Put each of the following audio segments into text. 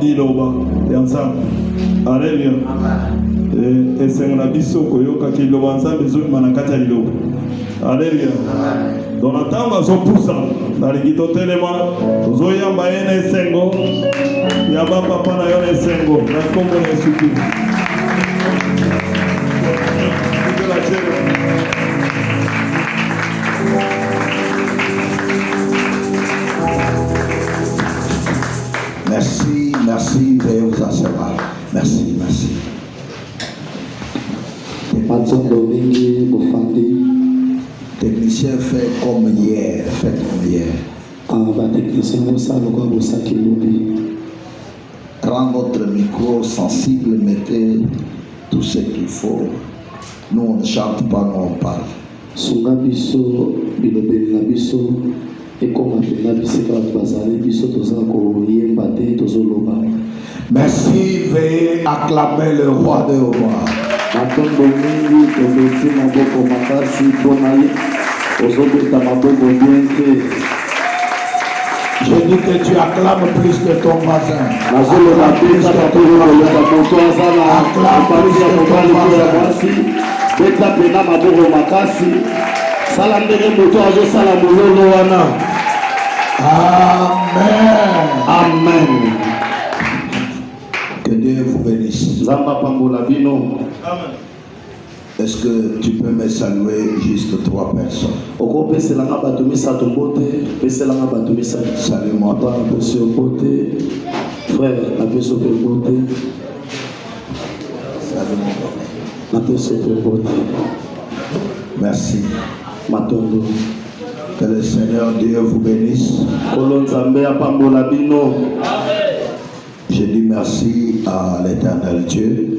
liloba ya nzambe. Alléluia. Et c'est un abisso koyoka ki loba nzambe zo manakata liloba. Alléluia. Dans la tamba zo poussa na ligito telema zo yamba ene sengo ya papa na yo sengo na kombo na suki. Merci, merci, veuillez vous asseoir. Merci, merci. Technicien fait comme hier, faites comme hier. Rends votre micro sensible, mettez tout ce qu'il faut. Nous on ne chante pas, nous on parle. Merci, veuillez acclamer le roi de rois. Je dis que tu acclames plus que ton voisin. Acclame plus que ton Amen. Amen. Que Dieu vous bénisse. Amen. Est-ce que tu peux me saluer juste 3 personnes? Salut-moi. Frère, merci. Que le Seigneur Dieu vous bénisse. Je dis merci à l'Éternel Dieu.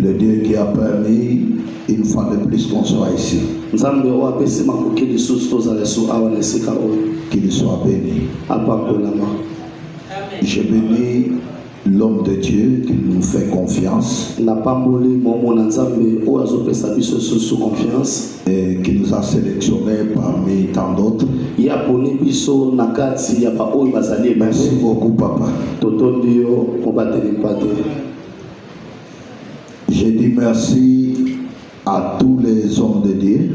Le Dieu qui a permis une fois de plus qu'on soit ici. Qu'il soit béni. Je bénis l'homme de Dieu qui nous fait confiance et qui nous a sélectionnés parmi tant d'autres. Merci beaucoup, papa. Je dis merci à tous les hommes de Dieu,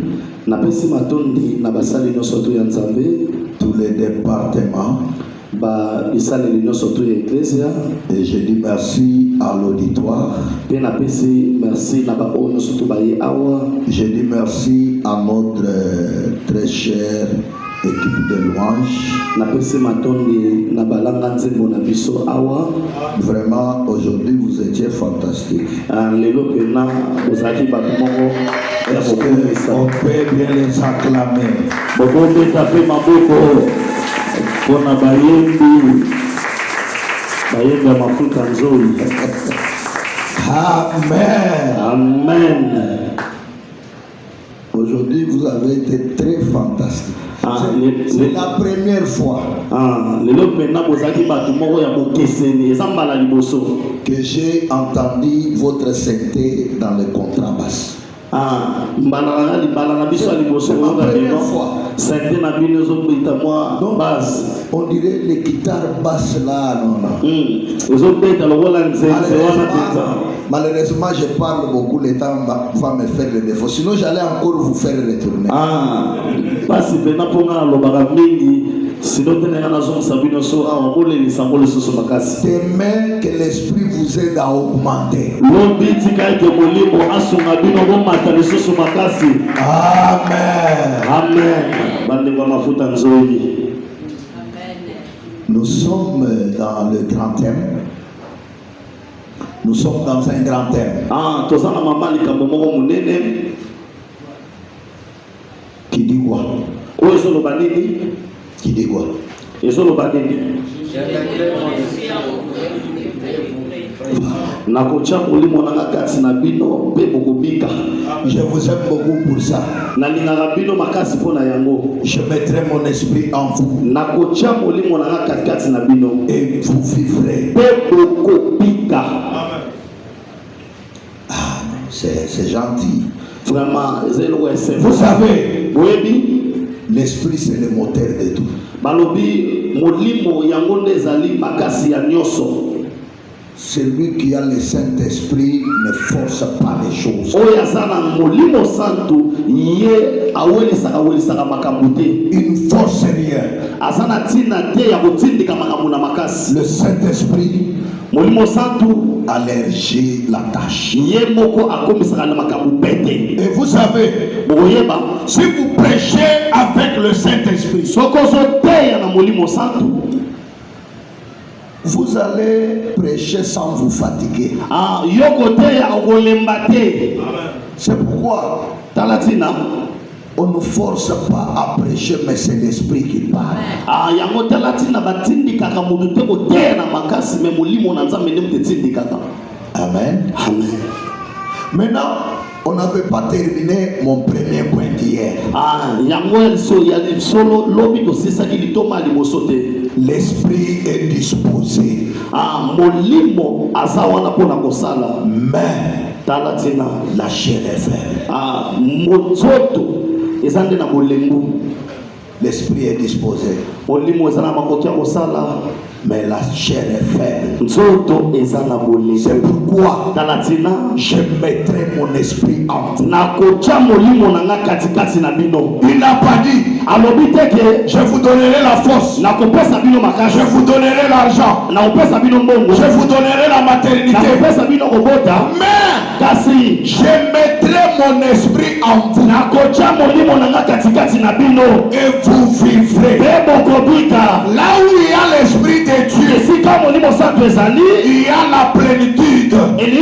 tous les départements. Et je dis merci à l'auditoire. Je dis merci à notre très chère équipe de louanges. Vraiment, aujourd'hui, vous étiez fantastiques. Est-ce qu'on peut bien les acclamer? Amen. Amen. Aujourd'hui, vous avez été très fantastique. C'est la première fois que j'ai entendu votre sainteté dans le contrebasse. C'est ma première fois. Donc, on dirait les guitares basses là, non. Malheureusement, je parle beaucoup, le temps va me faire le défaut. Sinon, j'allais encore vous faire retourner. Demain, que l'esprit vous aide à augmenter. Amen. Nous sommes dans le grand thème. Nous sommes dans un grand thème. Qui dit quoi? Qui dit quoi? Je vous aime beaucoup pour ça. Je mettrai mon esprit en vous. Et vous vivrez. C'est gentil. Vraiment, vous savez, L'esprit, c'est le moteur de tout. Balobi molimo yango ezali makasi ya nyoso. Celui qui a le Saint-Esprit ne force pas les choses. Oyazana molimo santu ye awelisa makambo te. Il ne force rien. Azana tina te ya kotindika makambo na makasi. Le Saint-Esprit molimo santu allergie la tâche. Ye moko akomisaka na makambo pete. Et vous savez, boyeba si vous prêchez avec le Saint-Esprit, sokozo te ya na molimo santu, vous allez prêcher sans vous fatiguer. C'est pourquoi on ne force pas à prêcher, mais c'est l'Esprit qui parle. Amen. Amen. Maintenant, on n'avait pas terminé mon premier point d'hier. L'esprit est disposé. Mais la chair est faible. L'esprit est disposé. Mais la chair est faible. C'est pourquoi je mettrai mon esprit en vous. Il n'a pas dit je vous donnerai la force, je vous donnerai l'argent, je vous donnerai la maternité. Mais je mettrai mon esprit en vous et vous vivrez. Là où il y a l'esprit de Dieu, il y a la plénitude. Et là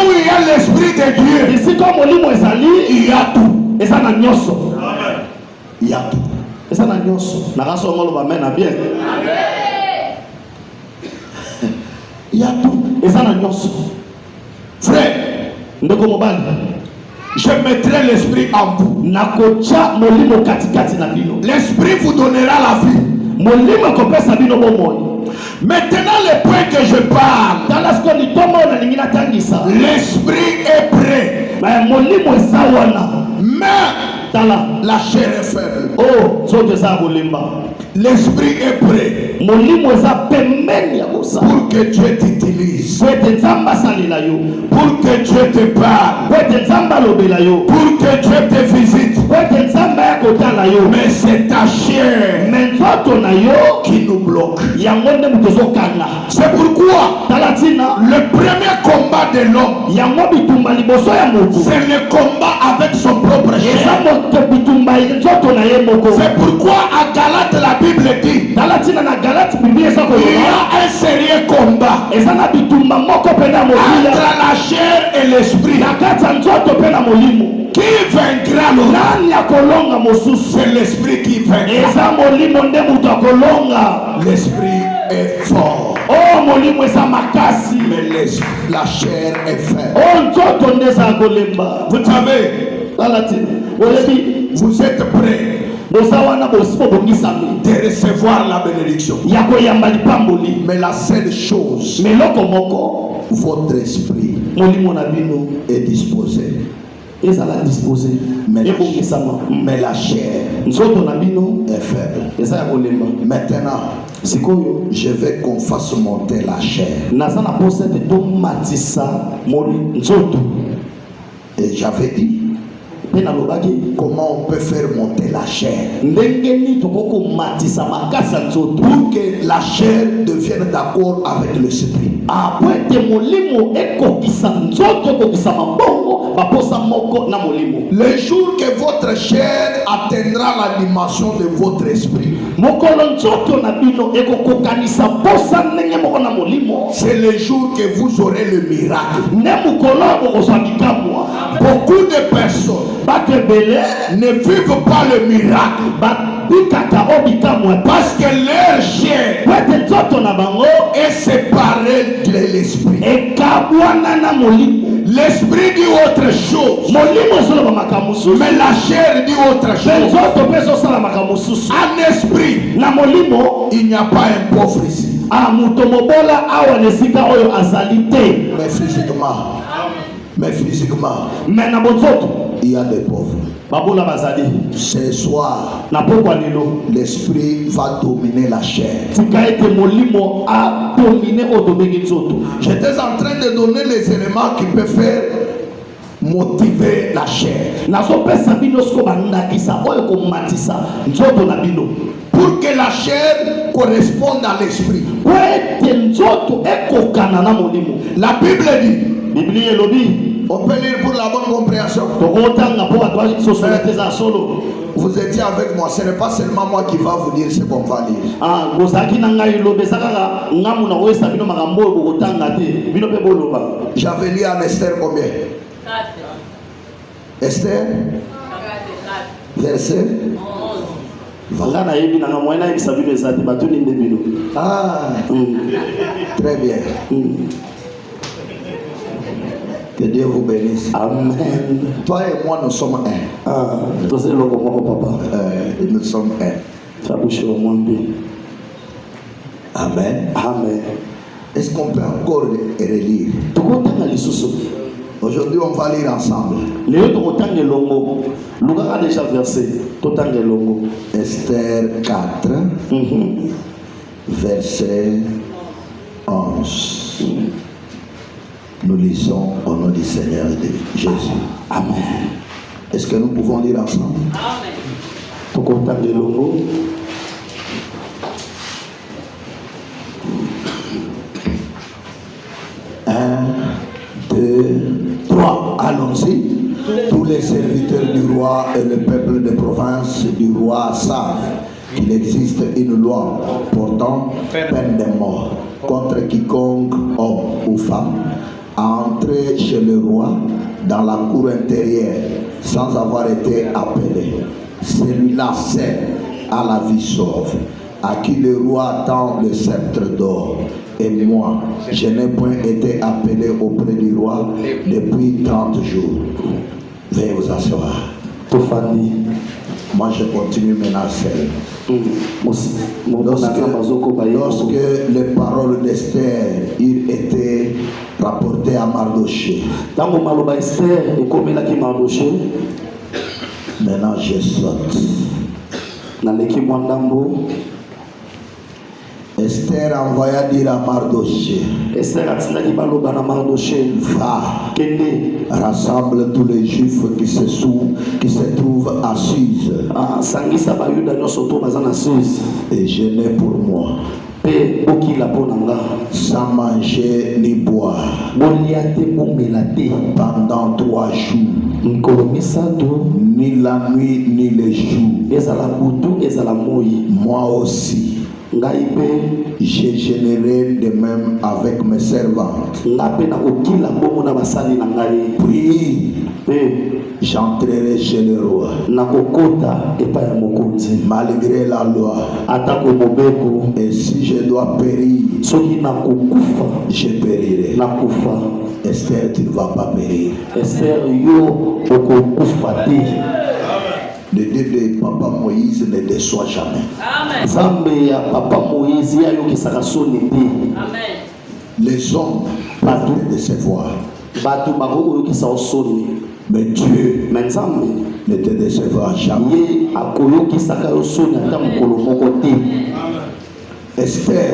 où il y a l'esprit de Dieu, il y a tout. Il y a tout. Il y a tout. Frère, je mettrai l'esprit en vous. L'esprit vous donnera la vie. Maintenant, le point que je parle, l'esprit est prêt, mais la chair est faible. L'esprit est prêt pour que Dieu t'utilise, pour que Dieu te parle, pour que Dieu te visite. Mais c'est ta chair qui nous bloque. C'est pourquoi le premier combat de l'homme, c'est le combat avec son propre chair. C'est pourquoi à Galate la Bible dit il y a un sérieux combat entre la chair et l'esprit. Qui vaincra l'homme? C'est l'esprit qui vaincra. L'esprit est fort, mais la chair est faible. Vous savez, vous êtes prêts de recevoir la bénédiction. Mais la seule chose, votre esprit est disposé. Mais la chair est faible. Maintenant, je vais qu'on fasse monter la chair. Et j'avais dit comment on peut faire monter la chair pour que la chair devienne d'accord avec l'esprit. Le jour que votre chair atteindra la dimension de votre esprit, c'est le jour que vous aurez le miracle. Beaucoup de personnes ne vivent pas le miracle parce que leur chair est séparée de l'esprit. L'esprit dit autre chose, mais la chair dit autre chose. En esprit, il n'y a pas un pauvre ici, mais physiquement, il y a des pauvres. babola bazali. Ce soir, Na pokwa lelo. l'esprit va dominer la chair. Tika ete molimo a dominer otomeki nzoto. J'étais en train de donner les éléments qui peuvent faire motiver la chair. Nazo pesa bino sko bandakisa oyo ko matisa nzoto na bino. Pour que la chair corresponde à l'esprit. Wete nzoto ekokana na molimo. La Bible dit. Biblia elobi. On peut lire pour la bonne compréhension. Vous étiez avec moi, ce n'est pas seulement moi qui va vous dire ce qu'on va lire. J'avais lu en Esther combien? Esther verset 11. Ah, très bien. Que Dieu vous bénisse. Amen. Toi et moi, nous sommes un. Nous sommes un. Amen. Amen. Est-ce qu'on peut encore relire? Aujourd'hui, on va lire ensemble. Esther 4, verset 11. Nous lisons au nom du Seigneur de Jésus. Amen. Est-ce que nous pouvons lire ensemble? Amen. 1, 2, 3. Allons-y. Tous les serviteurs du roi et le peuple de province du roi savent qu'il existe une loi portant peine de mort contre quiconque, homme ou femme, à entrer chez le roi dans la cour intérieure sans avoir été appelé. Celui-là seul a la vie sauve, à qui le roi tend le sceptre d'or. Et moi, je n'ai point été appelé auprès du roi depuis 30 jours. Veuillez vous asseoir. Moi, je continue maintenant seul. Lorsque les paroles d'Esther étaient rapportées à Mardoché, maintenant je saute. Esther envoya dire à Mardoché, va, rassemble tous les juifs qui se trouvent assis. Et je n'ai pour moi sans manger ni boire pendant 3 jours, ni la nuit ni les jours. Moi aussi j'ai généré de même avec mes servantes. Puis j'entrerai chez le roi. Malgré la loi. Et si je dois périr, je périrai. Esther, tu ne vas pas périr. Le Dieu de Papa Moïse ne déçoit jamais. Amen. Les hommes peuvent te décevoir. Mais Dieu ne te décevra jamais. Esther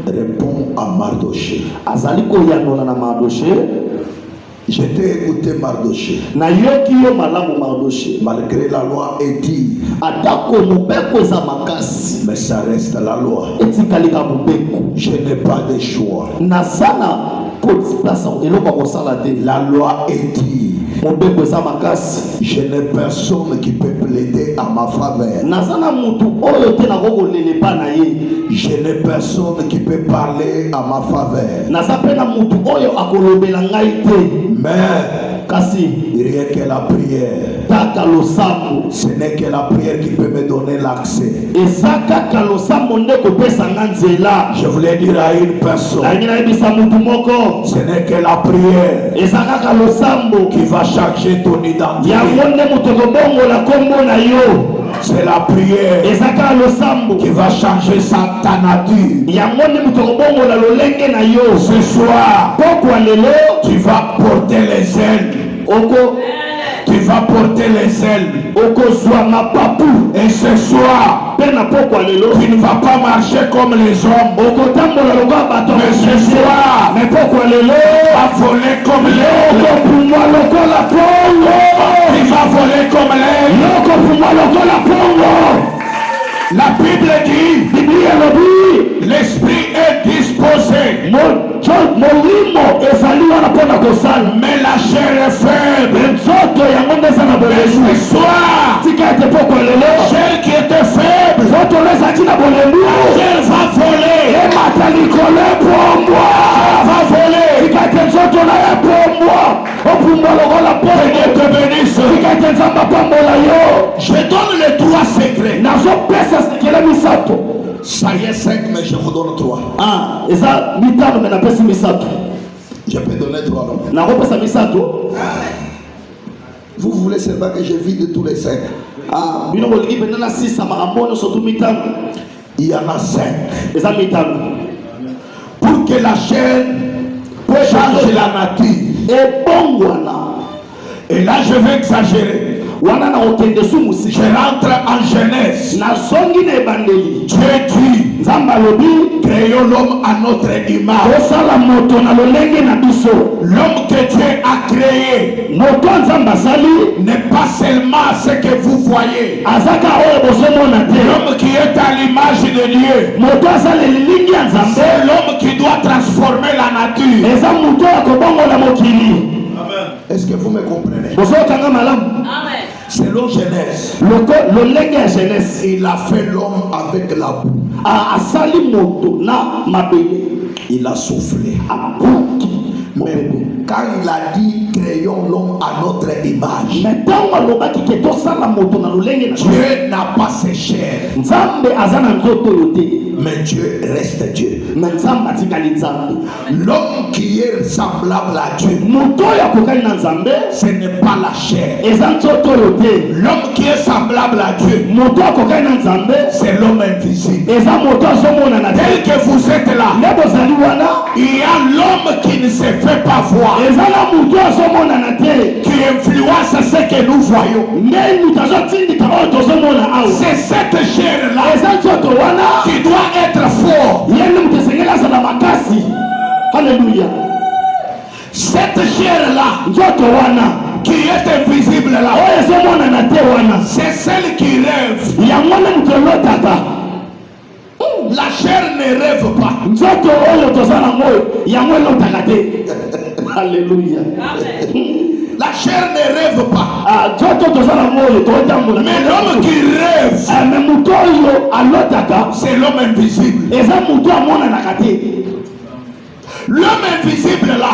répond à Mardoché. Je t'ai écouté Mardoché. Malgré la loi est dit, mais ça reste la loi. Je n'ai pas de choix. La loi est dit, je n'ai personne qui peut plaider à ma faveur. Je n'ai personne qui peut parler à ma faveur. Mais rien que la prière. Ce n'est que la prière qui peut me donner l'accès. Je voulais dire à une personne, ce n'est que la prière qui va changer ton identité. C'est la prière qui va changer ta nature. Ce soir, tu vas porter les ailes. Tu vas porter les ailes. Et ce soir, tu ne vas pas marcher comme les hommes. Mais ce soir, tu vas voler comme l'aile. Tu vas voler comme l'aile. La Bible dit, l'esprit est disposé, mais la chair est faible. Mais ce soir, la chair qui était faible, la chair va voler. Seigneur te bénisse. Je donne les 3 secrets. Ça y est 5, mais je vous donne 3. Je peux donner 3 non? Vous voulez seulement que je vide tous les 5? Il y en a 5. Pour que la chair change la nature. Et là je vais exagérer. Je rentre en Genèse. Dieu dit, créons l'homme à notre image. L'homme que Dieu a créé n'est pas seulement ce que vous voyez. L'homme qui est à l'image de Dieu, c'est l'homme qui doit transformer la nature. Est-ce que vous me comprenez? Amen. Selon Genèse, il a fait l'homme avec la boue. Il a soufflé. Mais quand il a dit créons l'homme à notre image, Dieu n'a pas ses chairs, mais Dieu reste Dieu. L'homme qui est semblable à Dieu, ce n'est pas la chair. L'homme qui est semblable à Dieu, c'est l'homme invisible. Tel que vous êtes là, il y a l'homme qui ne se fait pas voir, qui influence ce que nous voyons. C'est cette chair-là qui doit être fort. Alléluia. Cette chair-là qui est invisible là, c'est celle qui rêve. La chair ne rêve pas. Alléluia. La chair ne rêve pas. Mais l'homme qui rêve, c'est l'homme invisible. L'homme invisible là,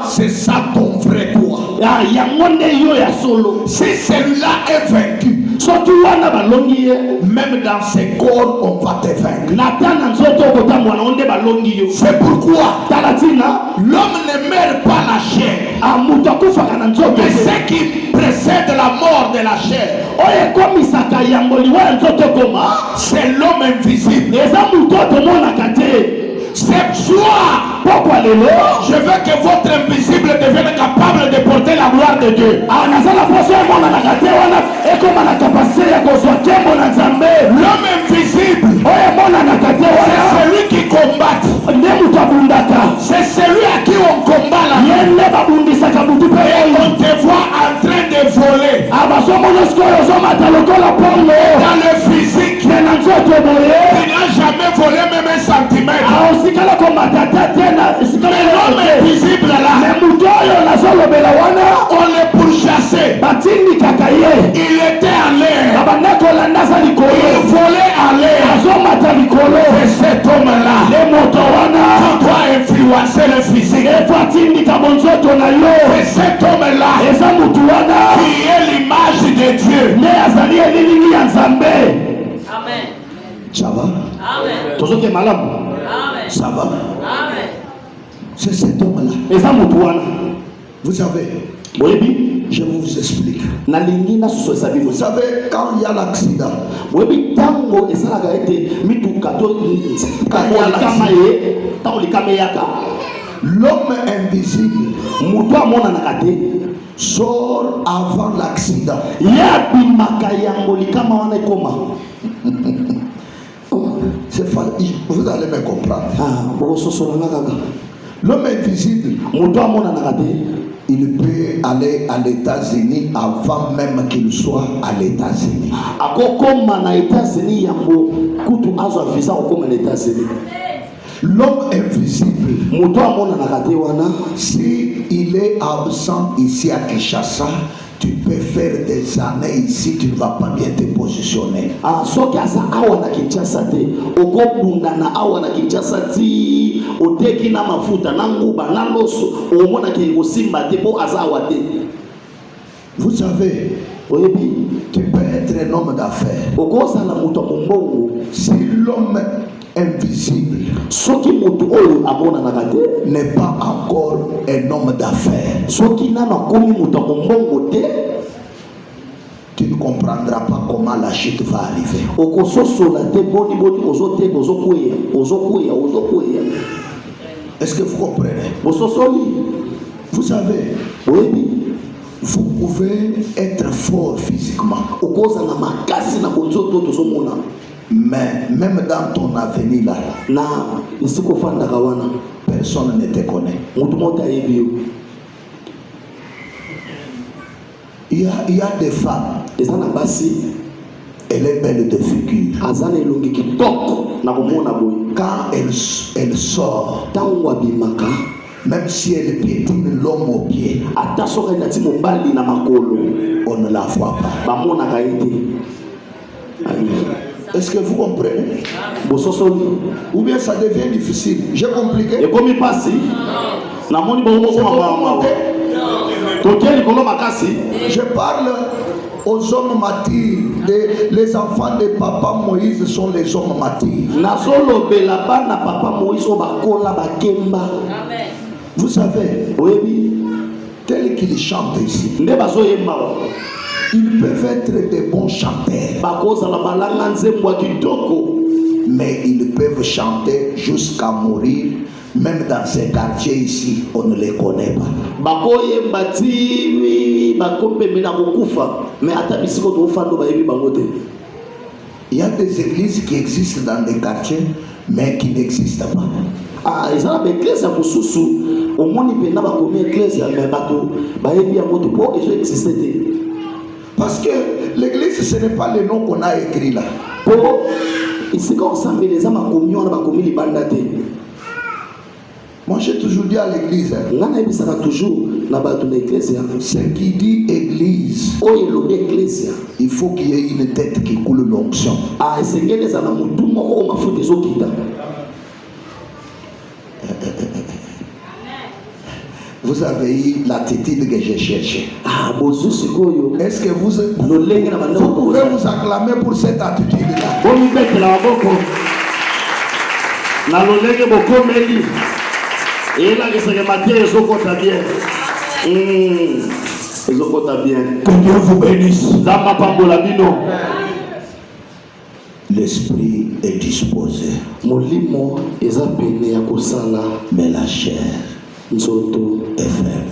c'est ça ton vrai toi. Si celui-là est vaincu, même dans ses corps on va te vaincre. C'est pourquoi l'homme ne meurt pas la chair, mais ce qui précède la mort de la chair, c'est l'homme invisible. C'est soir, je veux que votre invisible devienne capable de porter la gloire de Dieu. L'homme invisible, c'est celui qui combat. C'est celui à qui on combat là. Et on te voit en train de voler. Dans le physique, tu n'as jamais volé même un centimètre. Mais l'homme invisible là, on le pourchassait. Il était en l'air. Il volait en l'air. Et cet homme-là, tu dois influencer le physique. Et cet homme-là, qui est l'image de Dieu. Amen. Ça va? Amen. Amen. Ça va? Amen. C'est cet homme-là. Vous savez, je vous explique. Vous savez, quand il y a l'accident, l'homme invisible sort avant l'accident. C'est facile, vous allez me comprendre. L'homme invisible, il peut aller à l'États-Unis avant même qu'il soit à l'États-Unis. L'homme invisible, si il est absent ici à Kinshasa, tu peux faire des années ici, tu ne vas pas bien te positionner. Vous savez, tu peux être un homme d'affaires. Si l'homme invisible n'est pas encore un homme d'affaires, tu ne comprendras pas comment la chute va arriver. Est-ce que vous comprenez? Vous savez, vous pouvez être fort physiquement, mais même dans ton avenir là, personne ne te connaît. Il y a des femmes, elle est belle de figure. Quand elle sort, même si elle piétine l'homme au pied, on ne la voit pas. Est-ce que vous comprenez? Ou bien ça devient difficile? J'ai compliqué? Je parle aux hommes matures. Les enfants de papa Moïse sont les hommes matures. Vous savez, tel qu'ils chantent ici, ils peuvent être des bons chanteurs, mais ils peuvent chanter jusqu'à mourir. Même dans ces quartiers ici, on ne les connaît pas. Il y a des églises qui existent dans des quartiers, mais qui n'existent pas. Parce que l'église, ce n'est pas le nom qu'on a écrit là. Moi j'ai toujours dit à l'église, ce qui dit église, il faut qu'il y ait une tête qui coule l'onction. Vous avez eu l'attitude que j'ai cherchée. Est-ce que vous pouvez vous acclamer pour cette attitude-là? Que Dieu vous bénisse. L'esprit est disposé, mais la chair est faible.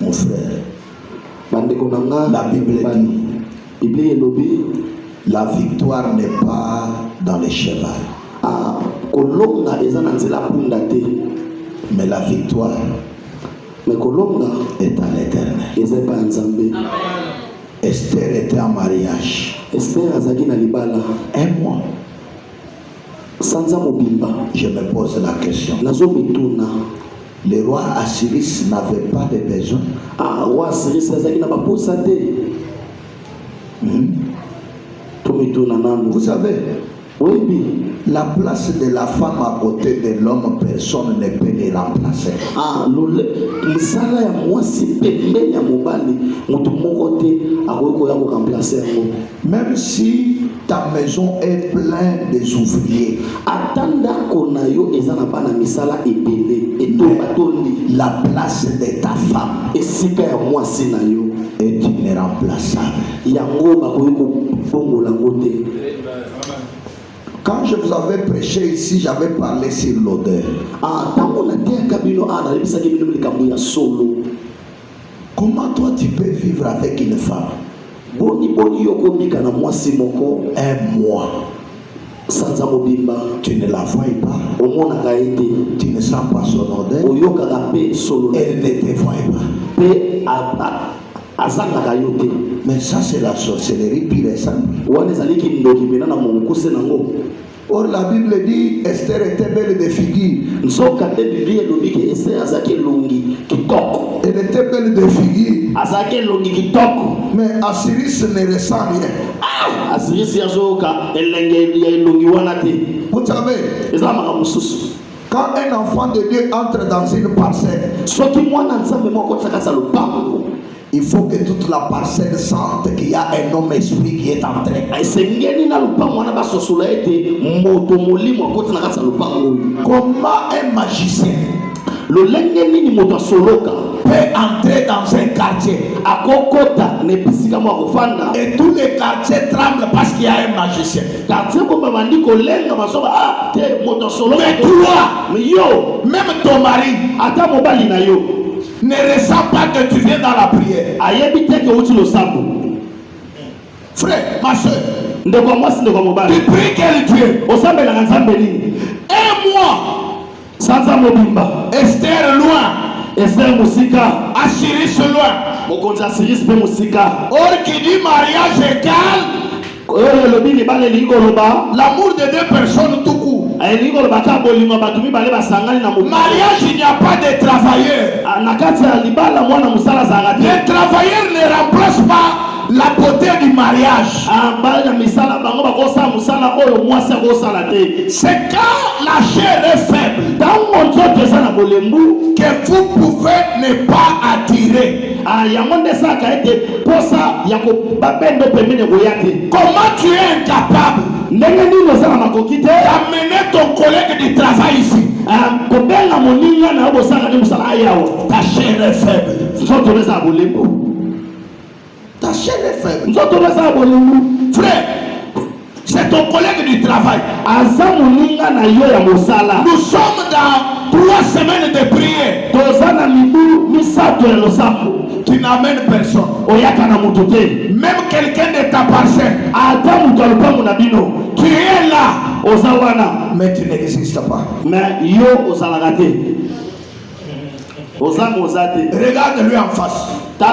Mon frère, la Bible dit, la victoire n'est pas dans les chevaux, mais la victoire est à l'Éternel. Esther était en mariage. Un mois. Je me pose la question. Le roi Assyris n'avait pas de besoin. Vous savez, la place de la femme à côté de l'homme, personne ne peut les remplacer. Même si ta maison est pleine des ouvriers, la place de ta femme est irremplaçable. Quand je vous avais prêché ici, j'avais parlé sur l'odeur. Comment toi tu peux vivre avec une femme un mois tu ne la vois pas, tu ne sens pas son odeur, elle ne te voit pas. Mais ça c'est la sorcellerie pure et simple. Or la Bible dit Esther était belle de figure. Elle était belle de figure. Mais Asiris ne ressent rien. Vous savez, quand un enfant de Dieu entre dans une parcelle, il faut que toute la parcelle sente qu'il y a un homme esprit qui est entré. Comment un magicien peut entrer dans un quartier et tous les quartiers tremblent parce qu'il y a un magicien? Mais toi, même ton mari ne ressent pas que tu viens dans la prière. Frère, ma soeur, tu pries quel Dieu? Un mois, Esther loin, Asiris loin. Or qui dit mariage égal l'amour de deux personnes tout court. Mariage, il n'y a pas de travailleurs. Les travailleurs ne remplacent pas la beauté du mariage. C'est quand la chair est faible que vous pouvez ne pas attirer. Comment tu es incapable d'amener ton collègue du travail ici? Ta chair est faible. Ta chair est faible. Frère, c'est ton collègue du travail. Nous sommes dans 3 semaines de prière. Tu n'amènes personne. Même quelqu'un de ta parcelle. Tu es là. Mais tu n'existes pas. Regarde-lui en face. Tu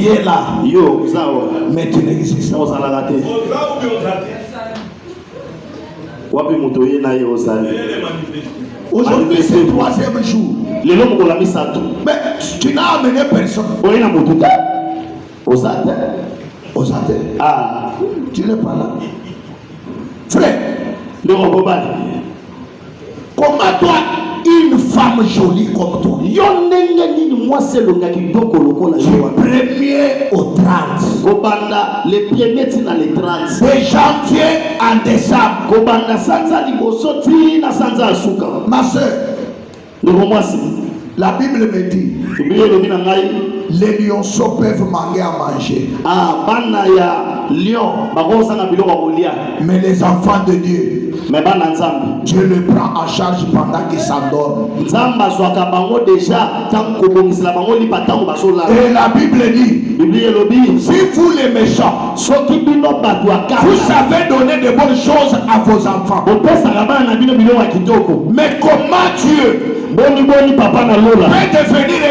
es là. Mais tu n'existes pas. Aujourd'hui c'est le 3e jour. Mais tu n'as amené personne. Tu n'es pas là. Frère, comment toi, une femme jolie comme toi, du 1er au 30, de janvier en décembre, ma soeur, la Bible me dit les lionceaux peuvent manquer à manger, mais les enfants de Dieu, Dieu le prend en charge pendant qu'ils s'endorment. Et la Bible dit, si vous les méchants, vous savez donner de bonnes choses à vos enfants, mais comment Dieu peut devenir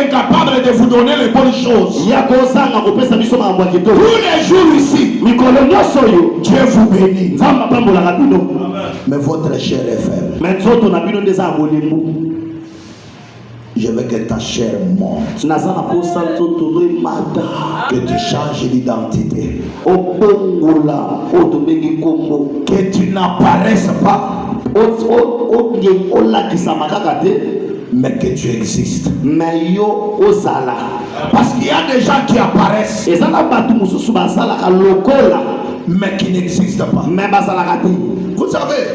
incapable de vous donner les bonnes choses? Tous les jours ici, Dieu vous bénit. Mais votre chair est faible. Je veux que ta chair monte, que tu changes d'identité, que tu n'apparaisses pas, mais que tu existes. Parce qu'il y a des gens qui apparaissent mais qui n'existent pas. Vous savez,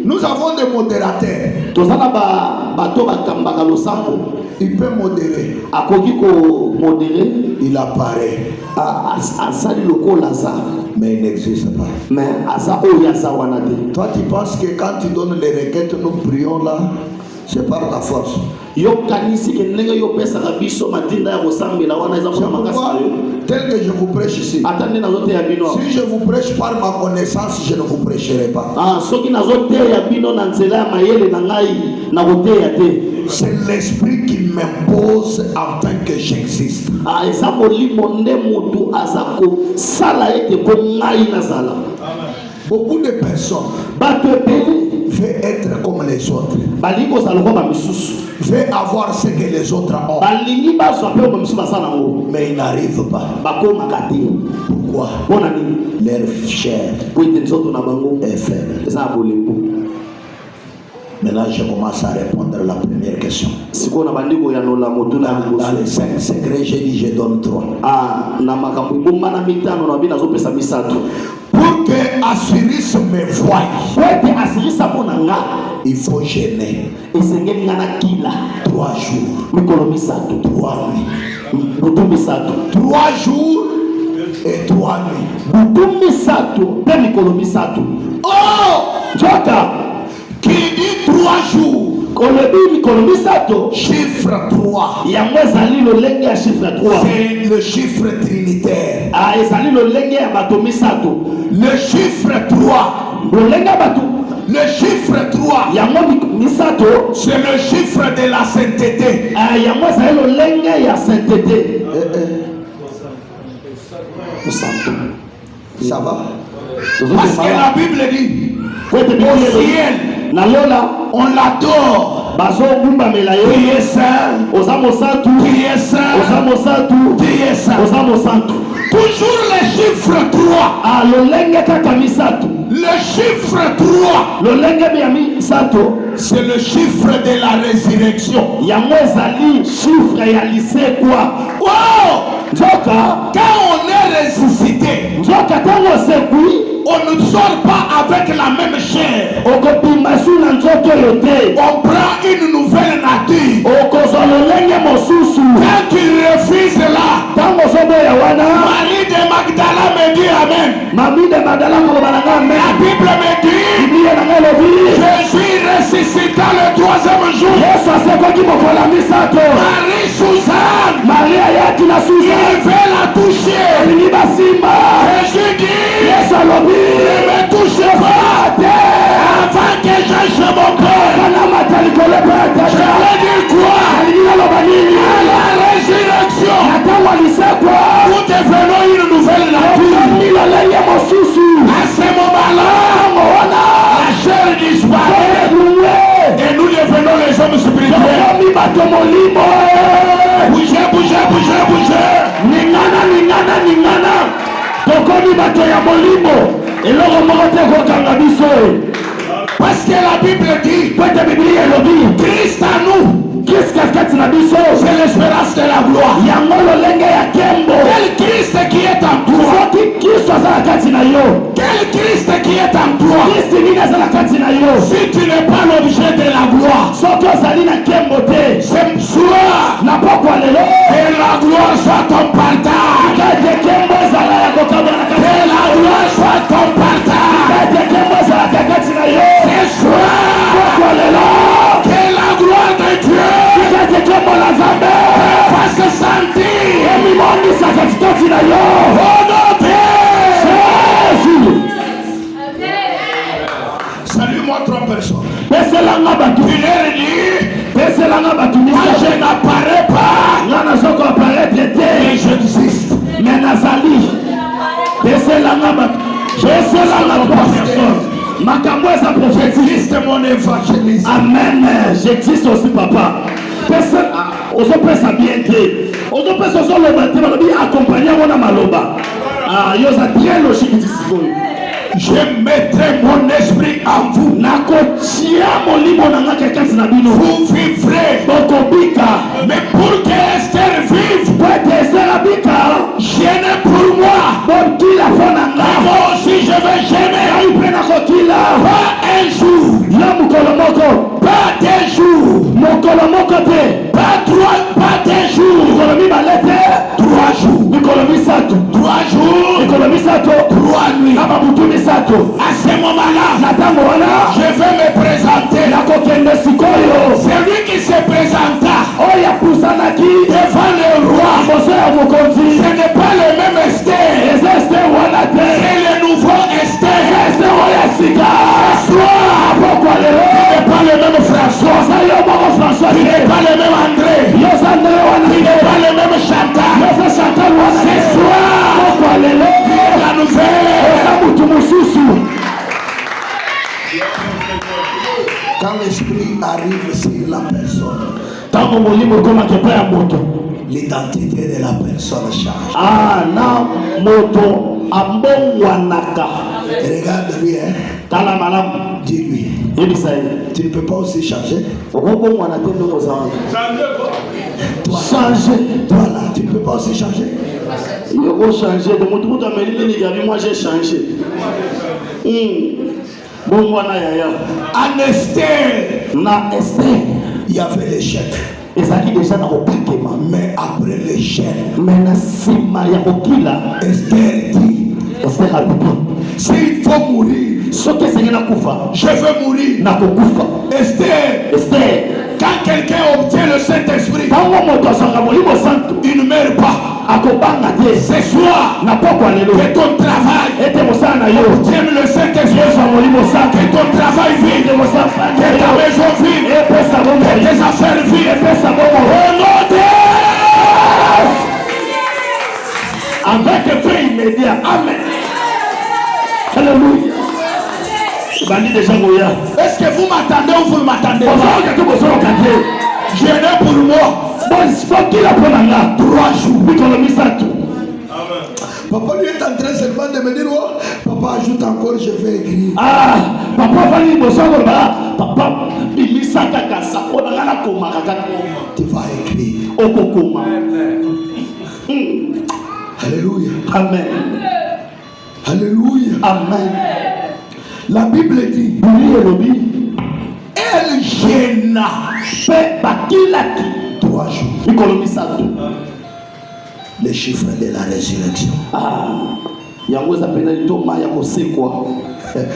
nous avons des modérateurs. Il peut modérer. Il apparaît. asali lokola aza, mais il n'existe pas. mais aza oyo aza wana te. Toi, tu penses que quand tu donnes les requêtes, nous prions là, c'est par ta force. Yo kanisi ke ndenge yo pesaka biso matinda ya kosambela wana eza kwa makasi na yo. Tel que je vous prêche ici. Atande nazote ya bino. Si je vous prêche par ma connaissance, je ne vous prêcherai pas. Soki nazote ya bino na nzela ya mayele na ngai na koteya te. C'est l'esprit qui m'impose en tant que j'existe. Eza molimo nde mutu azako sala ete ko ngai nazala. Beaucoup de personnes veulent être comme les autres. Veulent avoir ce que les autres ont. Mais ils n'arrivent pas. Pourquoi? Leur chair est faible. Maintenant, je commence à répondre à la première question. Dans les 5 secrets, j'ai dit je donne 3. Pour que Asiris me voie, il faut gêner 3 jours, 3 nuits. 3 jours et 3 nuits. Oh! Qui dit 3 jours? Chiffre 3. C'est le chiffre trinitaire. Le chiffre 3. Le chiffre 3. C'est le chiffre de la sainteté. Ça va? Parce que la Bible dit au ciel, on l'adore. Priez saint, priez saint, priez saint. Toujours le chiffre 3. Le chiffre 3, c'est le chiffre de la résurrection. Oh! Quand on est ressuscité, on ne sort pas avec la même chair. On prend une nouvelle nature. Quand tu refuses là, Marie de Magdala me dit Amen. La Bible me dit Jésus ressuscita le 3e jour. Marie Suzanne, il veut la toucher. Jésus dit ne me touchez pas avant que j'aille chez mon père. Je vais dire quoi? À la résurrection, nous devenons une nouvelle nature. À ce moment-là, la chair disparaît et nous devenons les hommes spirituels. Bougez. Parce que la Bible dit Christ à nous, c'est l'espérance de la gloire. Quel Christ qui est en toi? Quel Christ qui est en toi? Si tu n'es pas l'objet de la gloire, ce soir, que la gloire soit ton partage. Que la gloire soit ton partage. Ce soir, que la gloire de Dieu fasse sentir. Salue-moi 3 personnes. Moi je n'apparais pas, mais j'existe. J'existe mon évangélisme. Amen. J'existe aussi, papa. Je mettrai mon esprit en vous. Vous vivrez. Mais pour que Esther vive, gênez pour moi. Et moi aussi je vais gêner. Pas un jour, pas 2 jours, pas 3, pas 2 jours, 3 jours. 3 jours, 3 nuits. À ce moment-là, je vais me présenter. Celui qui se présenta devant le roi, ce n'est pas le même Esther, c'est le nouveau Esther. Ce soir, il n'est pas le même François, il n'est pas le même André, il n'est pas le même Chantal. Ce soir, la nouvelle. Quand l'esprit arrive sur la personne, l'identité de la personne change. Regarde lui, hein? Dis-lui. Tu ne peux pas aussi changer. Toi là, tu ne peux pas aussi changer. Moi j'ai changé. En Esther, il y avait l'échec. Mais après l'échec, Esther dit, s'il faut mourir, je veux mourir. Esther, quand quelqu'un obtient le Saint-Esprit, il ne meurt pas. Ce soir, que ton travail obtienne le Saint-Esprit, que ton travail vive, que ta maison vive, que tes affaires vivent. Avec effet immédiat. Amen. Alléluia. Est-ce que vous m'attendez ou vous ne m'attendez pas? Je n'ai pour moi. Il faut qu'il apprenne là 3 jours. Papa lui est en train seulement de me dire, oh, papa ajoute encore, je vais écrire. Papa va dire, papa, tu vas écrire. Alléluia. Amen. Alléluia. Amen. La Bible dit, elle gêna 3 jours. Les chiffres de la résurrection. Frère,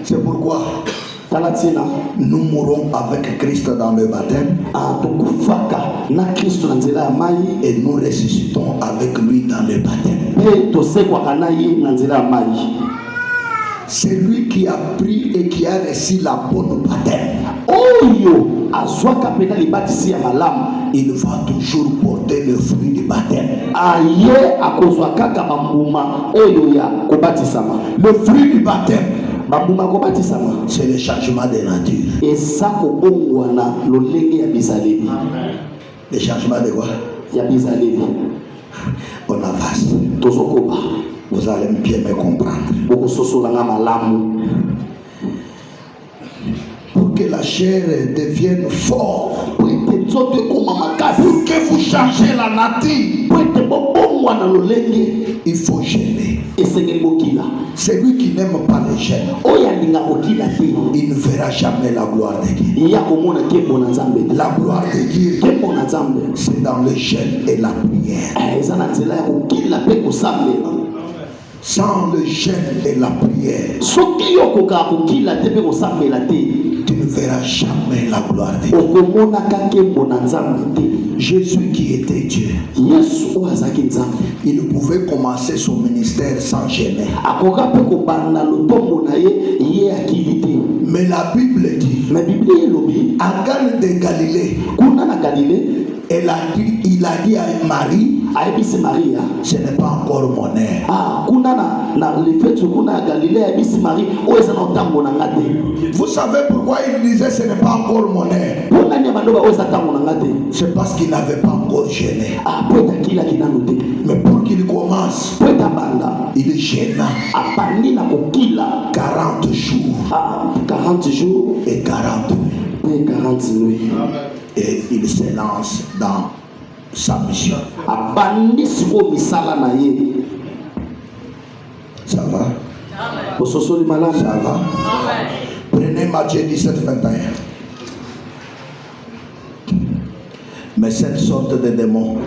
c'est pourquoi nous mourons avec Christ dans le baptême et nous ressuscitons avec lui dans le baptême. C'est lui qui a pris et qui a reçu la bonne baptême. Il va toujours porter le fruit du baptême. Le fruit du baptême, c'est le changement de nature. Le changement de quoi? On avance. Vous allez bien me comprendre. Pour que la chair devienne forte, pour que vous changez la nature, il faut gêner. Celui qui n'aime pas les gènes, il ne verra jamais la gloire de Dieu. La gloire de Dieu, c'est dans le jeûne et la prière. Sans le jeûne et la prière, tu ne verras jamais la gloire de Dieu. Jésus qui était Dieu, il pouvait commencer son ministère sans gêner. Mais la Bible dit, à Cana de Galilée, il a dit à Marie, ce n'est pas encore mon heure. Vous savez pourquoi il disait ce n'est pas encore mon heure? C'est parce qu'il n'avait pas encore gêné. Mais pour qu'il commence, il gêna 40 jours et 40 nuits. Et il se lance dans sa mission. Ça va? Ça va? Prenez Matthieu 17, 21. Mais cette sorte de démons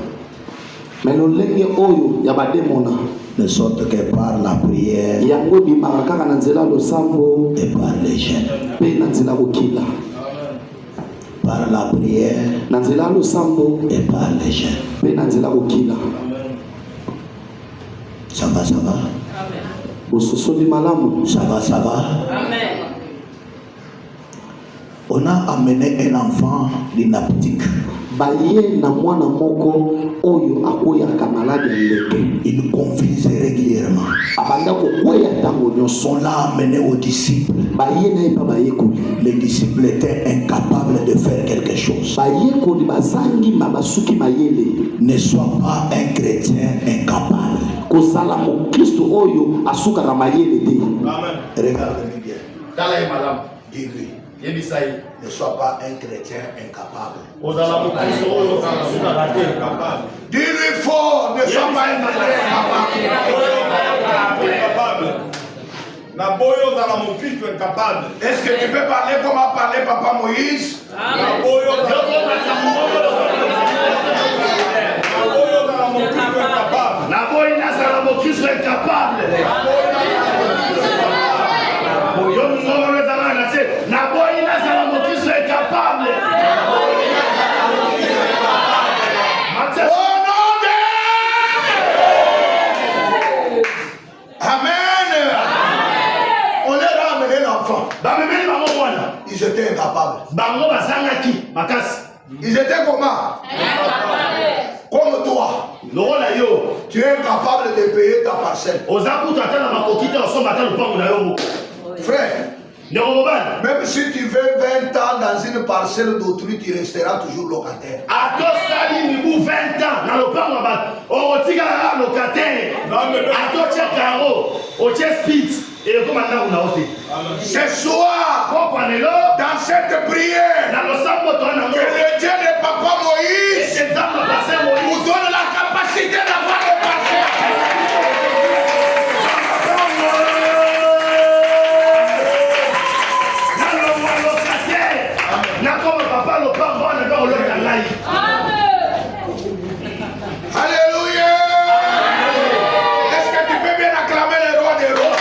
Mais lolenge oyo ya bademona. De sorte que par la prière Yango bimaka kaka na nzela losambo et par les jeûnes. pe na nzela kokila. Par la prière Na nzela losambo et par les jeûnes. pe na nzela kokila. Ça va, ça va. Ososoli malamu. Ça va, ça va. Amen. On a amené un enfant dynaptique. Baye na mwana moko oyo akoyaka malade leke. Il confise régulièrement. Abanda kokoya tango Ils sont là amenés aux disciples. baye na epa baye koli. Les disciples étaient incapables de faire quelque chose. Baye koli bazangi mabasuki mayele. Ne sois pas un chrétien incapable. Kozala mo Kristo oyo asukaka mayele te. Amen. Regarde-le bien. Tala malam. Dis-lui. Yebisai. Ne sois pas un chrétien incapable. Ozala mo Kristo oyo asukaka te. Dis-lui fort. Ne sois pas un chrétien Incapable. Naboyo dans mon fils incapable. Est-ce que tu peux parler comme a parlé Papa Moïse? Naboyo dans mon fils incapable. Naboyi nazala mo Kristo incapable. Yo mngolo ezala na se. Naboyi nazala mo Kristo incapable. Au nom de... Amen. On leur a amené l'enfant. Bamemeli bango mwana. Ils étaient incapables. Bango bazangaki makasi. Ils étaient comment? Comme toi. Lokola yo. Tu es incapable de payer ta parcelle. Ozakuta ata na makoki te osomba ata lupango na yo moko. Frère, Ndeko mobali. même si tu veux 20 ans dans une parcelle d'autrui, tu resteras toujours locataire. Atosali mibu 20 ans na lupango ba. Okotika locataire. Atoche karo. Oche speed. Et comme maintenant on a ôté. Ce soir, dans cette prière, que le Dieu de Papa Moïse vous donne la capacité d'avoir des parcelles. Alléluia. Est-ce que tu peux bien acclamer le roi des rois?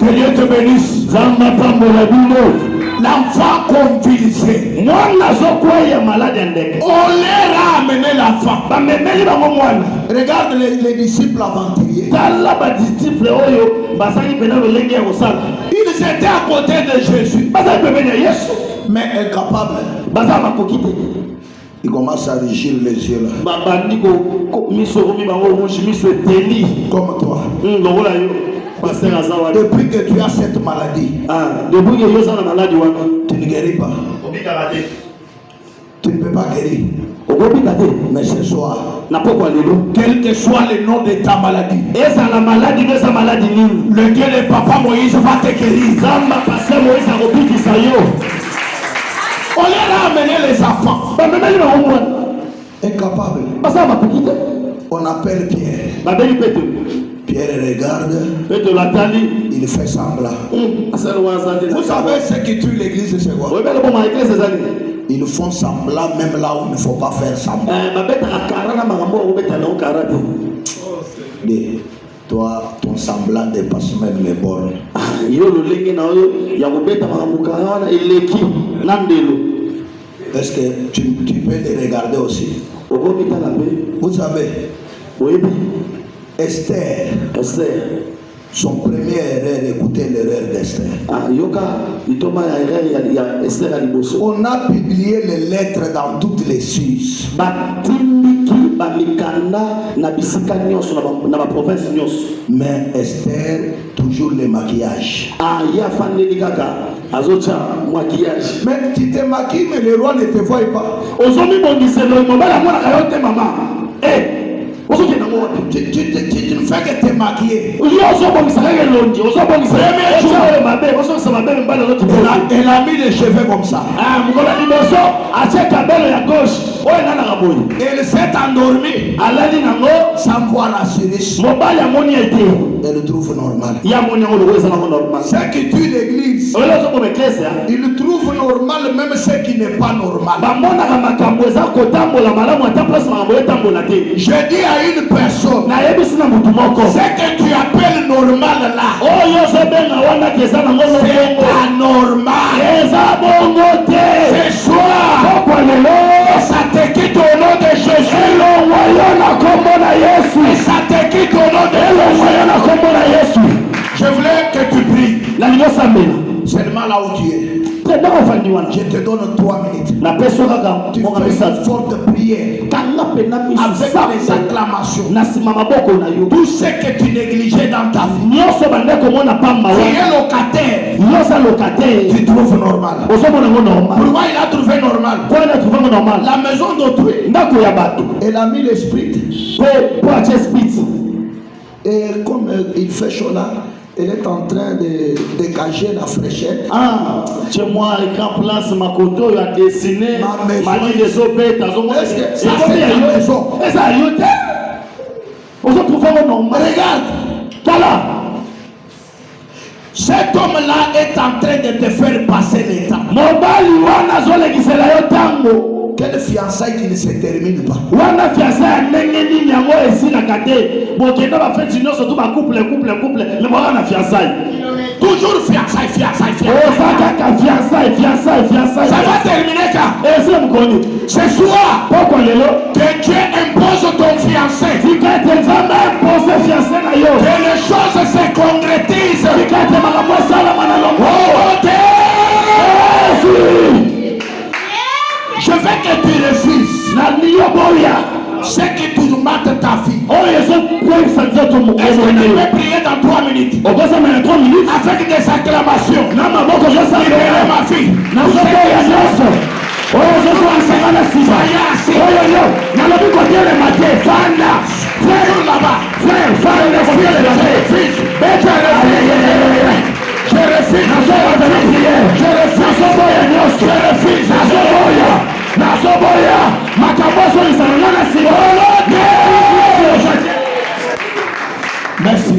Que Dieu te bénisse. L'enfant convulsé. On leur a amené l'enfant. Regarde les disciples aventuriers. Ils étaient à côté de Jésus. Mais incapables. Ils commencent à régir les yeux là. Comme toi. Depuis que tu as cette maladie, tu ne guéris pas. Tu ne peux pas guérir. Mais ce soir, quel que soit le nom de ta maladie, le Dieu de Papa Moïse va te guérir. On leur a amené les enfants. Incapables. On appelle Pierre. Pierre regarde. Il fait semblant. Vous savez ce qui tue l'église, c'est quoi? Ils font semblant même là où il ne faut pas faire semblant. Toi, ton semblant dépasse même les bornes. Est-ce que tu peux les regarder aussi? Vous savez, Esther, son premier erreur, écoutez l'erreur d'Esther. On a publié les lettres dans toutes les Suisses. Mais Esther, toujours le maquillage. Mais tu te maquilles, mais le roi ne te voit pas. Tu ne fais que te maquiller. Elle a mis les cheveux comme ça. Elle s'est endormie sans voir la cerise. Elle trouve normal. Ce qui tue l'église, il trouve normal même ce qui n'est pas normal. Je dis à une personne, ce que tu appelles normal là, c'est anormal. Ce soir, ça te quitte au nom de Jésus. Et ça te quitte au nom de Jésus. Je voulais que tu pries. Seulement là où tu es. Je te donne 3 minutes. Tu fais une forte prière avec les acclamations. Tout ce que tu négligeais dans ta vie, tu es locataire, tu trouves normal. Pourquoi il a trouvé normal? La maison d'autrui, elle a mis l'esprit. Et comme il fait chaud là, elle est en train de dégager la fraîcheur. Chez moi, grand place, ma coteau, il a dessiné. Ma maison. Est-ce que ça c'est la maison? Regarde. Cet homme-là est en train de te faire passer le temps. Quelle fiançaille qui ne se termine pas. Toujours fiançaille. Ça va terminer quand? Ce soir, que Dieu impose ton fiancé. Que les choses se concrétisent. Je veux que tu refuses ce qui tourmente ta vie. Est-ce que tu peux prier dans 3 minutes avec des acclamations? Libérez ma fille. Merci.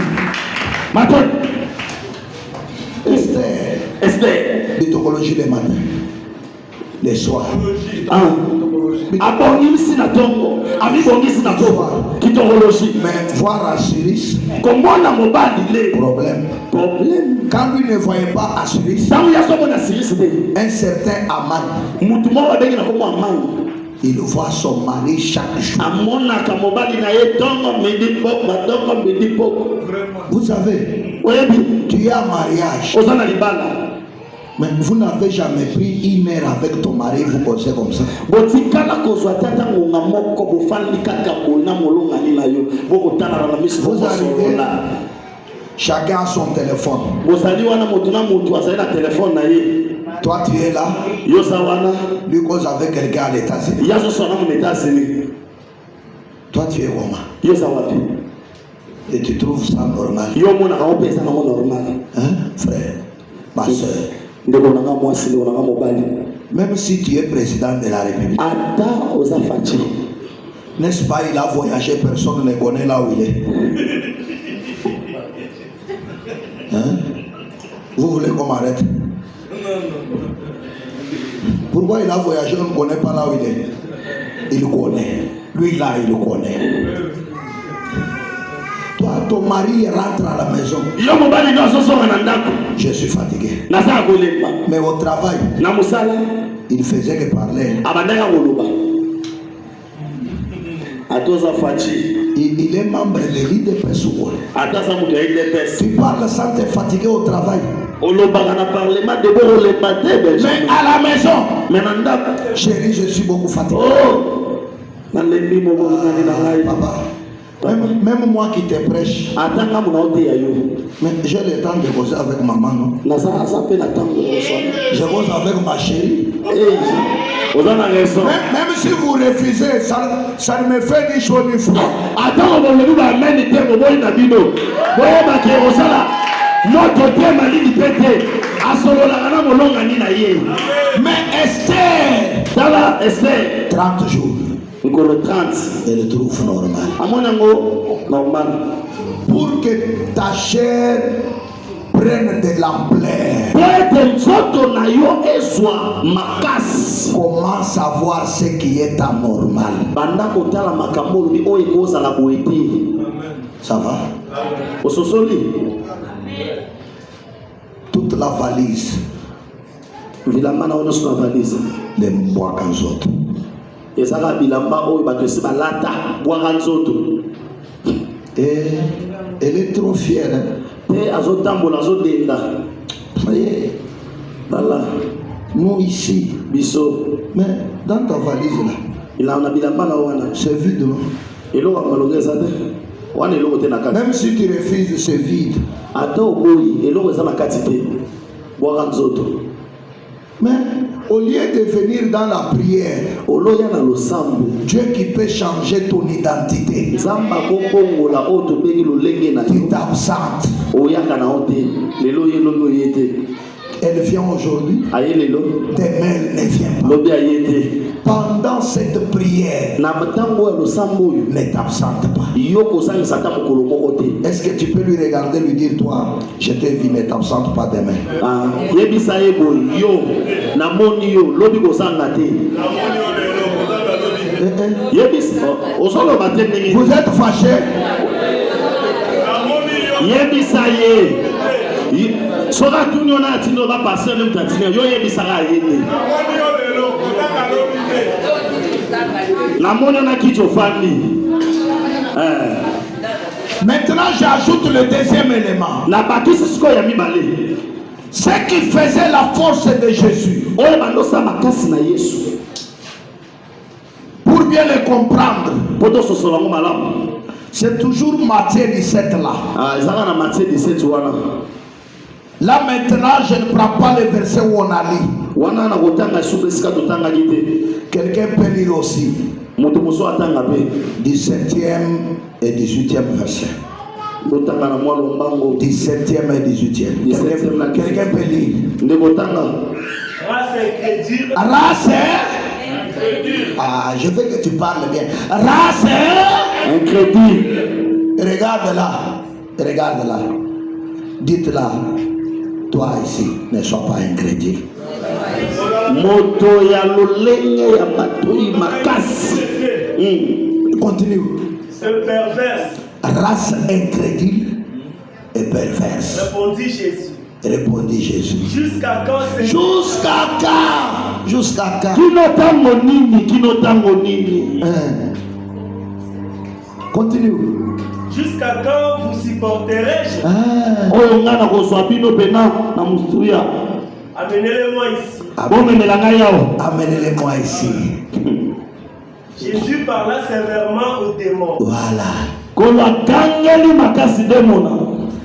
Esther, mythologie les matins, les soirs. Mais voir Asiris, problème. Quand lui ne voyait pas Asiris, un certain Aman, il voit son mari chaque jour. Vous savez, tu es en mariage, mais vous n'avez jamais pris 1 heure avec ton mari, vous causez comme ça. Vous arrivez, chacun a son téléphone. Toi tu es là, lui cause avec quelqu'un à l'États-Unis. Toi tu es Roma. Et tu trouves ça normal. Hein, frère, ma soeur. Même si tu es président de la République, n'est-ce pas, il a voyagé, personne ne connaît là où il est. Hein? Vous voulez qu'on m'arrête? Pourquoi il a voyagé, on ne connaît pas là où il est? Il connaît. Lui là, il connaît. Toi, ton mari rentre à la maison. Je suis fatigué. Mais au travail, il faisait que parler. Il est membre de l'IDPS. Tu parles sans te fatiguer au travail. Mais à la maison, chérie, je suis beaucoup fatigué. Papa, même moi qui te prêche, Mais j'ai le temps de causer avec maman, non? Na ça pe na tango so. Je cause avec ma chérie. Ozana raison. Même si vous refusez, ça ne me fait ni chaud ni froid. Attends, on va ba men te mo boy na bino. Boy ba ke osala. Notre thème a dit pété. Asolo la na molonga ni na ye. Mais Esther, Dala Esther 30 jours. Ngolo 30. Elle trouve normal. Amonango normal. Pour que ta chair prenne de l'ampleur. Comment savoir ce qui est anormal? Ça va? Toute la valise. Les bois qu'en autres. Et elle est trop fière. Voilà. Nous ici, mais dans ta valise là, c'est vide. Même si tu refuses, c'est vide. Mais au lieu de venir dans la prière, Dieu qui peut changer ton identité, tu t'absentes. Elle vient aujourd'hui, demain elle ne vient pas. Pendant cette prière, ne t'absente pas. Est-ce que tu peux lui regarder, lui dire, toi, je t'ai vu, ne t'absente pas demain? Vous êtes fâché? Soka tunyona atindo ba passer le mutatina yo yebisaka yene la monona kicho family Maintenant j'ajoute le deuxième élément. La bakisi siko ya mibale ce qui faisait la force de Jésus. Oyo bandosa makasi na Yesu. Pour bien le comprendre, poto sosolango malamu. C'est toujours Matthieu 17 là. Ezaka na Matthieu 17 wana. Là maintenant, je ne prends pas le verset où on a lu. Quelqu'un peut lire aussi. 17e et 18e verset. 17e et 18e. Quelqu'un peut lire. Race. Ah, je veux que tu parles bien. Race. Incrédule. Regarde là. Regarde là. Dites-là. Toi ici, ne sois pas incrédule. Moto ya lolenge ya matoi makasi. Continue. C'est perverse. Race incrédule et perverse. Répondit Jésus. Répondit Jésus. Jusqu'à quand c'est... Jusqu'à quand? Jusqu'à quand? Kinotango nini. Continue. Jusqu'à quand vous supporterez-je? Amenez-le-moi ici. Amenez-le-moi ici. Jésus parla sévèrement au démon. Voilà.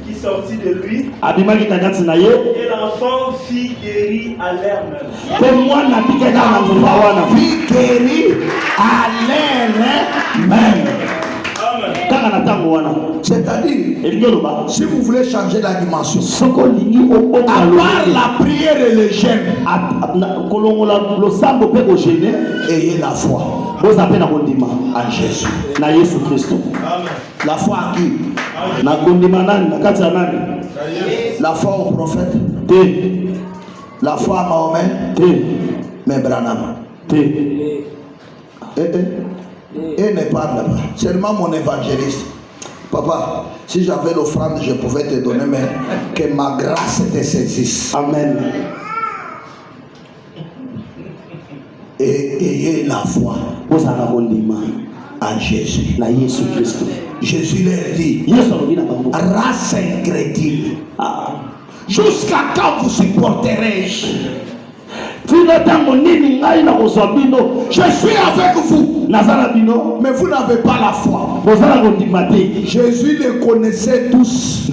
Qui sortit de lui. Et l'enfant fit guérir à l'air même. Fit guérir à l'air même. C'est-à-dire, si vous voulez changer la dimension, à part la prière et le jeûne, ayez la foi en Jésus. La foi à qui? La foi au prophète. La foi à Mahomet. Mais Branham. Et ne parle pas. Seulement mon évangéliste. Papa, si j'avais l'offrande, je pouvais te donner, mais que ma grâce te saisisse. Amen. Et ayez la foi en Jésus. Jésus leur dit, race incrédule, jusqu'à quand vous supporterai-je? Je suis avec vous. Mais vous n'avez pas la foi. Jésus les connaissait tous.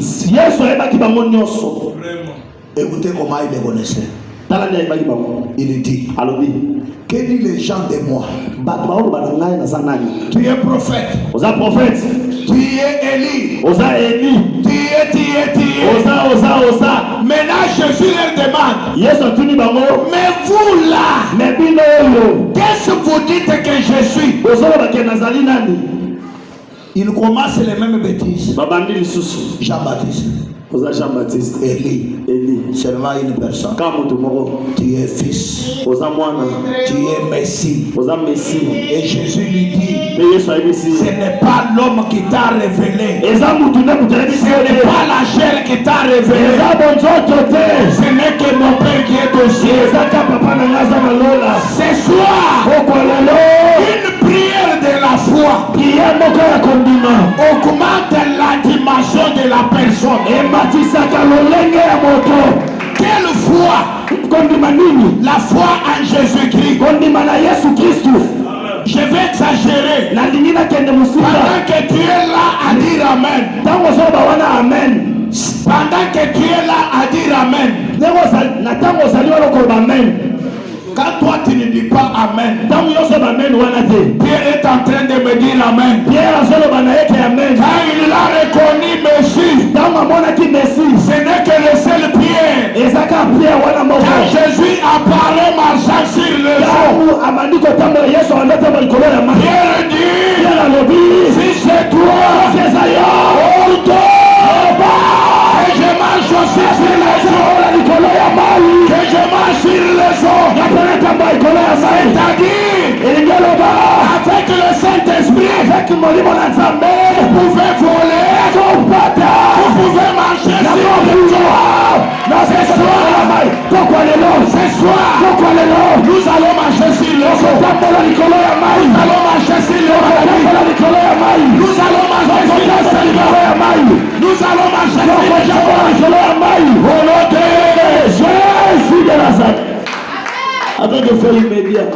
Écoutez comment il les connaissait. Il dit, que disent les gens de moi? Tu es prophète. Tu es Élie. Tu es. Maintenant Jésus leur demande, mais vous là, qu'est-ce que vous dites que je suis? Il commence les mêmes bêtises. Jean-Baptiste. Élie. Seulement une personne. Tu es fils. Tu es Messie. Et Jésus lui dit, ce n'est pas l'homme qui t'a révélé. Ce n'est pas la chair qui t'a révélé. Ce n'est que mon Père qui est aux cieux. Ce soir, une prière de la foi augmente la dimension de la personne. Quelle foi? La foi en Jésus-Christ. Je vais exagérer. Pendant que tu es là à dire Amen. Pendant que tu es là à dire Amen. Quand toi tu ne dis pas Amen, Pierre est en train de me dire Amen. Quand il a reconnu Messie, ce n'est que le seul Pierre. Quand Jésus apparaît marchant sur le eau, Pierre dit, si c'est toi, que je marche aussi sur les eaux, que je marche sur les eaux. C'est-à-dire, avec le Saint-Esprit, vous pouvez voler, vous pouvez marcher sur les eaux. Ce soir, nous allons marcher sur les eaux. Nous allons marcher sur les eaux. Nous allons marcher sur les eaux. Nous allons marcher sur les eaux. Au nom de Jésus de Nazareth. Avec le feu immédiat.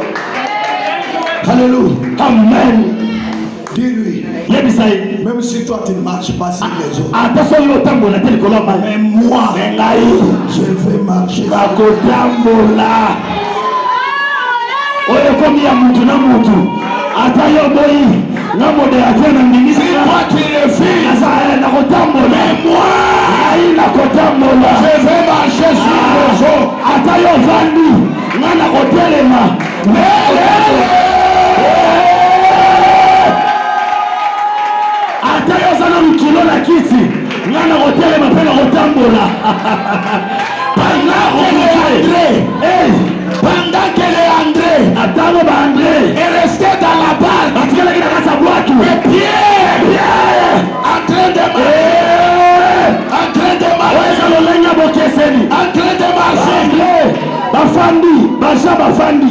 Alléluia. Amen. Dis-lui. Même si toi tu ne marches pas sur les eaux. Mais moi, je vais marcher. Si toi tu refuses, mais moi, je vais marcher sur les eaux. Pendant que André est resté dans la barque, et Pierre en train de marcher,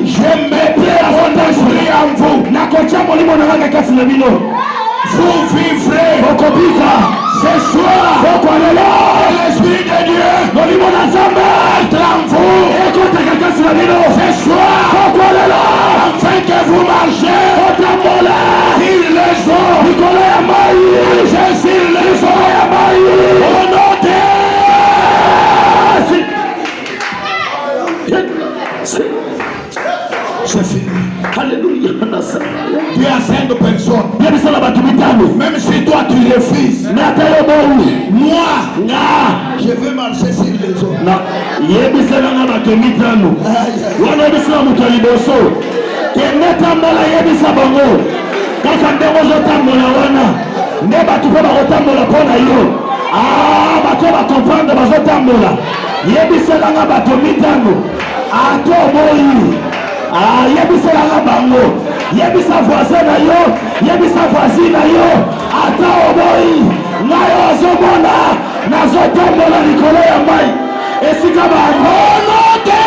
je mettrai mon esprit en vous. Vous vivrez ce soir. L'Esprit de Dieu entre en vous. Ce soir, afin que vous marchez sur les eaux. Marchez sur les eaux. Au nom de c'est fini. Alléluia. Tu as 5 personnes. Même si toi tu refuses, moi, je vais marcher sur les eaux. Yebiselanga bango, yebisa voisin na yo, yebisa voisine na yo, ata oboyi, nayo azomona, nazotombola likolo ya mai, esika bango note.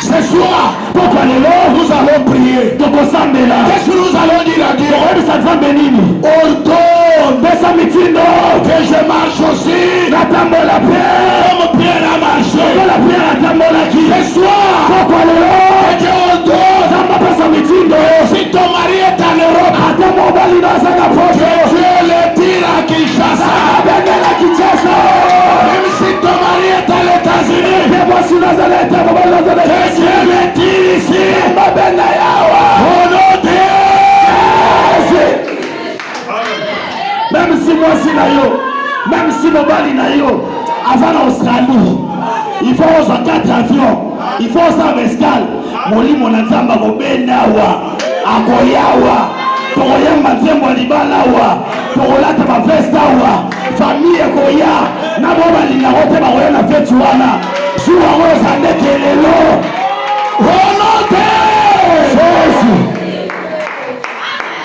Ce soir, nous allons prier. Qu'est-ce que nous allons dire à Dieu? Ordonne que je marche aussi comme Pierre a marché. na yo, même si mobali na yo avant en Australie, il faut aux 4 avions, il faut aux escale. Molimo na nzamba kobenda wa akoyawa tokoyamba nzembo libala wa tokolata bavesta wa famille koya na bo balinga kote bakoya na feti wana jour yango ezandeke lelo honote Jésus.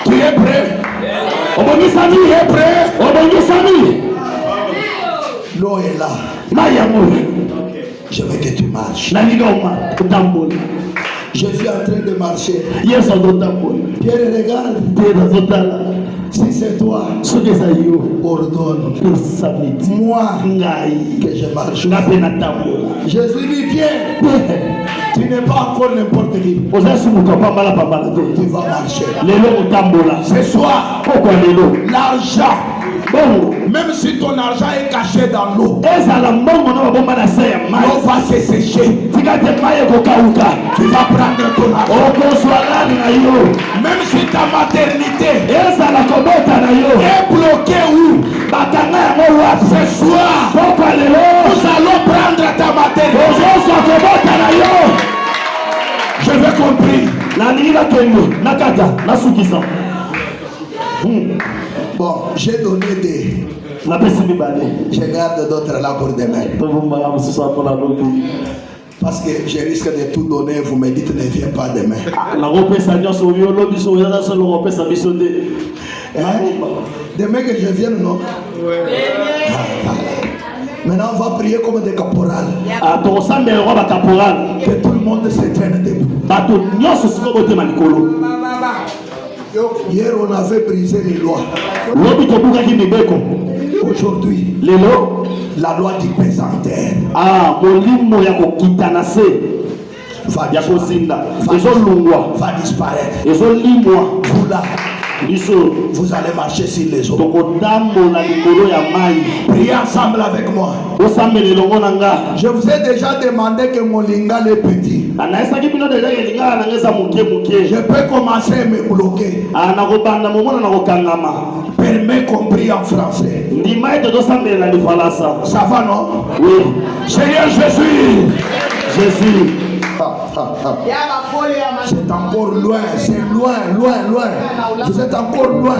Tu es prêt? Obongisami est prêt? Obongisami. L'eau est là. Mayamour. Je veux que tu marches. Nanigoma utambula. Je suis en train de marcher. Yes, on utambula. Pierre, regarde. Pierre zotala. Si c'est toi, ordonne. Moi que je marche. Jésus dit Pierre, tu n'es pas encore n'importe qui. Tu vas marcher. Ce soir, l'argent, même si ton argent est caché dans l'eau, l'eau va se sécher. Tu vas prendre ton argent. Même si ta maternité est bloquée où? Ce soir, nous allons prendre ta maternité. Je vais compris. Bon, j'ai donné des. Je garde d'autres là pour demain. Parce que je risque de tout donner, vous me dites ne viens pas demain. Demain que je vienne, non? Maintenant, on va prier comme des caporales. Que tout le monde se tienne debout. Hier, on avait brisé les lois. Aujourd'hui, la loi du pesantère va disparaître. Vous là, vous allez marcher sur les eaux. Priez ensemble avec moi. Je vous ai déjà demandé que mon lingala est petit. Je peux commencer à me bloquer. Permets qu'on prie en français. Ça va, non? Oui. Seigneur Jésus. Jésus. C'est encore loin, c'est loin. Vous êtes encore loin.